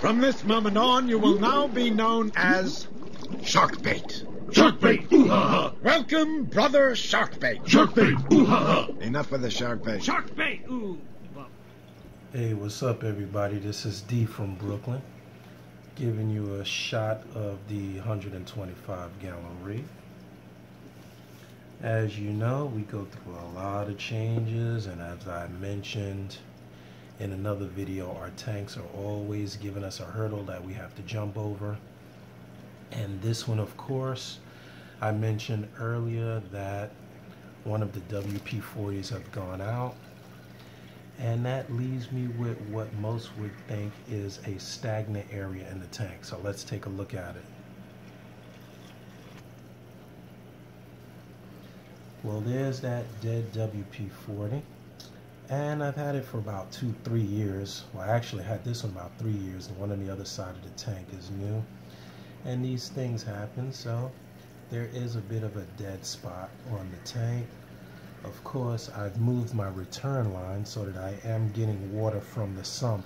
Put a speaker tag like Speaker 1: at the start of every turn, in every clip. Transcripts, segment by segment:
Speaker 1: From this moment on, you will now be known as Sharkbait.
Speaker 2: Sharkbait! Ooh-ha-ha!
Speaker 1: Welcome, brother Sharkbait.
Speaker 2: Sharkbait! Ooh-ha-ha!
Speaker 1: Enough with the Sharkbait.
Speaker 3: Sharkbait! Ooh!
Speaker 4: Hey, what's up, everybody? This is D from Brooklyn, giving you a shot of the 125-gallon reef. As you know, we go through a lot of changes, and as I mentioned in another video, our tanks are always giving us a hurdle that we have to jump over. And this one, of course, I mentioned earlier that one of the WP-40s have gone out, and that leaves me with what most would think is a stagnant area in the tank. So let's take a look at it. Well, there's that dead WP-40, and I've had it for about 2-3 years. Well, I actually had this one about 3 years. The one on the other side of the tank is new, and these things happen, so there is a bit of a dead spot on the tank. Of course, I've moved my return line so that I am getting water from the sump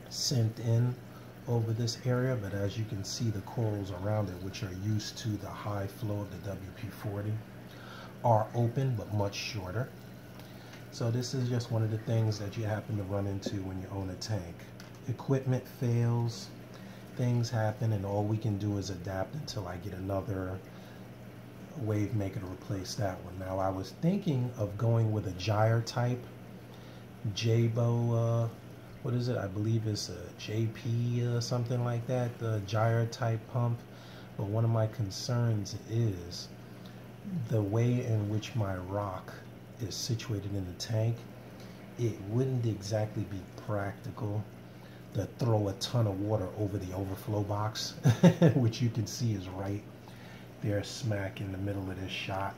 Speaker 4: sent in over this area, but as you can see, the corals around it, which are used to the high flow of the WP-40, are open but much shorter. So this is just one of the things that you happen to run into when you own a tank. Equipment fails, things happen, and all we can do is adapt until I get another wave maker to replace that one. Now, I was thinking of going with a gyre type Jabo, what is it? I believe it's a JP or something like that, the gyre type pump. But one of my concerns is the way in which my rock is situated in the tank. It wouldn't exactly be practical to throw a ton of water over the overflow box, which you can see is right there smack in the middle of this shot.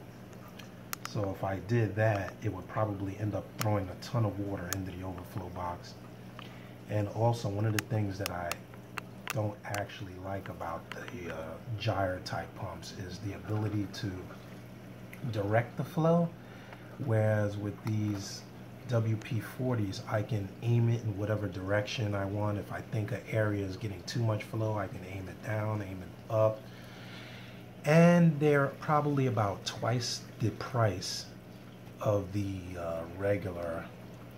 Speaker 4: So if I did that, it would probably end up throwing a ton of water into the overflow box. And also, one of the things that I don't actually like about the gyre type pumps is the ability to direct the flow, whereas with these WP-40s, I can aim it in whatever direction I want. If I think an area is getting too much flow, I can aim it down, aim it up. And they're probably about twice the price of the regular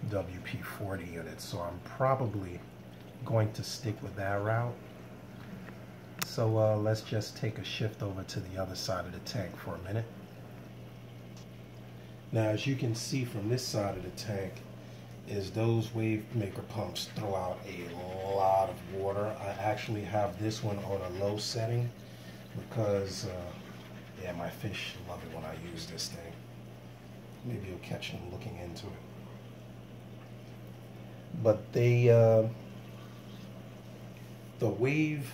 Speaker 4: WP-40 units, so I'm probably going to stick with that route. So let's just take a shift over to the other side of the tank for a minute. Now, as you can see from this side of the tank, is those wave maker pumps throw out a lot of water. I actually have this one on a low setting because yeah, my fish love it when I use this thing. Maybe you'll catch them looking into it. But the wave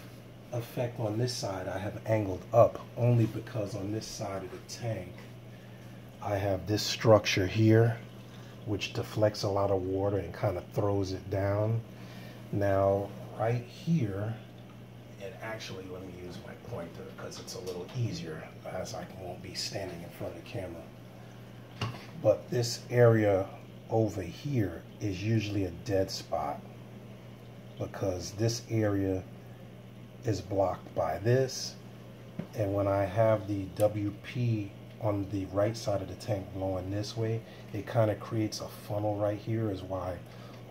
Speaker 4: effect on this side I have angled up only because on this side of the tank I have this structure here which deflects a lot of water and kind of throws it down. Now right here, and actually let me use my pointer because it's a little easier as I won't be standing in front of the camera. But this area over here is usually a dead spot because this area is blocked by this, and when I have the WP on the right side of the tank blowing this way, it kind of creates a funnel right here, is why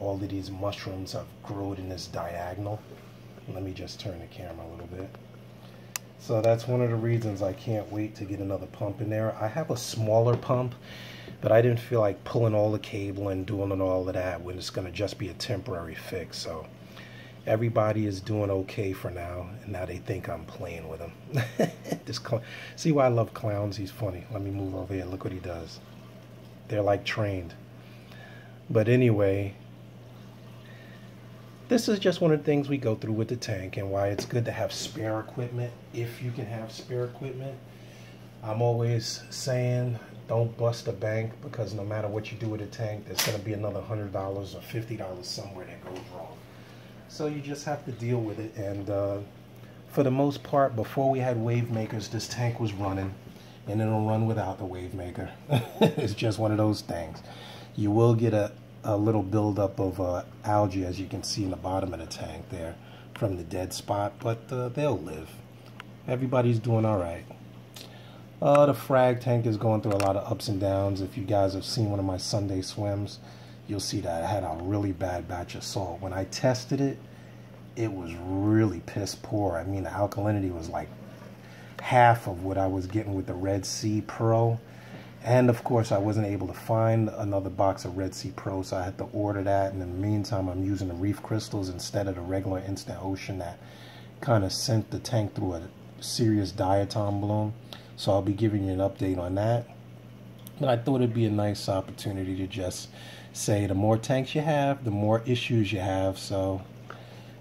Speaker 4: all of these mushrooms have grown in this diagonal. Let me just turn the camera a little bit. So that's one of the reasons I can't wait to get another pump in there. I have a smaller pump, but I didn't feel like pulling all the cable and doing all of that when it's going to just be a temporary fix. So everybody is doing okay for now, and now they think I'm playing with them. See why I love clowns? He's funny. Let me move over here. Look what he does. They're like trained. But anyway, this is just one of the things we go through with the tank, and why it's good to have spare equipment if you can have spare equipment. I'm always saying don't bust a bank, because no matter what you do with a tank, there's going to be another $100 or $50 somewhere that goes wrong. So you just have to deal with it. And for the most part, before we had wave makers, this tank was running, and it'll run without the wave maker. It's just one of those things. You will get a a little buildup of algae, as you can see in the bottom of the tank there from the dead spot, but they'll live. Everybody's doing all right. The Frag tank is going through a lot of ups and downs. If you guys have seen one of my Sunday swims, you'll see that I had a really bad batch of salt. When I tested it, it was really piss poor. I mean, the alkalinity was like half of what I was getting with the Red Sea Pro. And of course, I wasn't able to find another box of Red Sea Pro, so I had to order that. And in the meantime, I'm using the reef crystals instead of the regular Instant Ocean that kind of sent the tank through a serious diatom bloom. So I'll be giving you an update on that. But I thought it'd be a nice opportunity to just say the more tanks you have, the more issues you have. So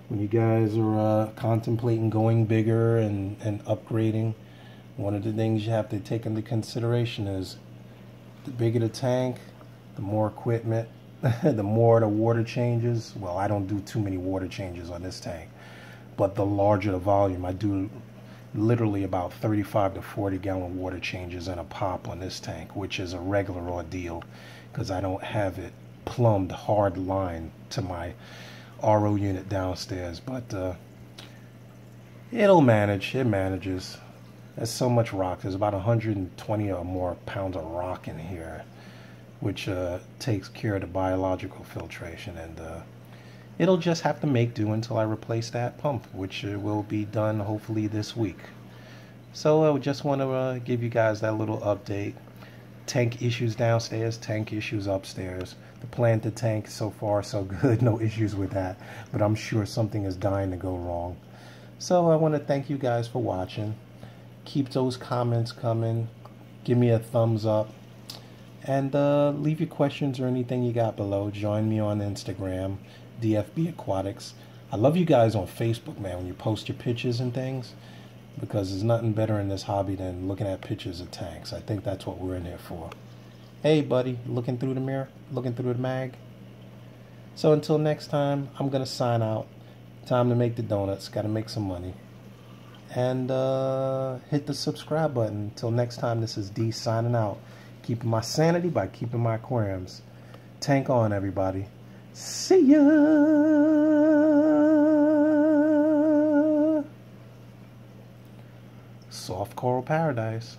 Speaker 4: when you guys are contemplating going bigger and upgrading, one of the things you have to take into consideration is the bigger the tank, the more equipment, the more the water changes. Well, I don't do too many water changes on this tank, but the larger the volume, I do literally about 35 to 40 gallon water changes in a pop on this tank, which is a regular ordeal because I don't have it plumbed hard line to my RO unit downstairs. But it'll manage. It manages. There's so much rock. There's about 120 or more pounds of rock in here, which takes care of the biological filtration, and it'll just have to make do until I replace that pump, which will be done hopefully this week. So I just want to give you guys that little update. Tank issues downstairs, tank issues upstairs. The planted tank, so far so good, no issues with that, but I'm sure something is dying to go wrong. So I want to thank you guys for watching. Keep those comments coming. Give me a thumbs up. And leave your questions or anything you got below. Join me on Instagram, DFB Aquatics. I love you guys on Facebook, man, when you post your pictures and things, because there's nothing better in this hobby than looking at pictures of tanks. I think that's what we're in here for. Hey, buddy, looking through the mirror, looking through the mag. So until next time, I'm going to sign out. Time to make the donuts. Got to make some money. And hit the subscribe button. Until next time, this is D signing out. Keeping my sanity by keeping my aquariums. Tank on, everybody. See ya! Soft coral paradise.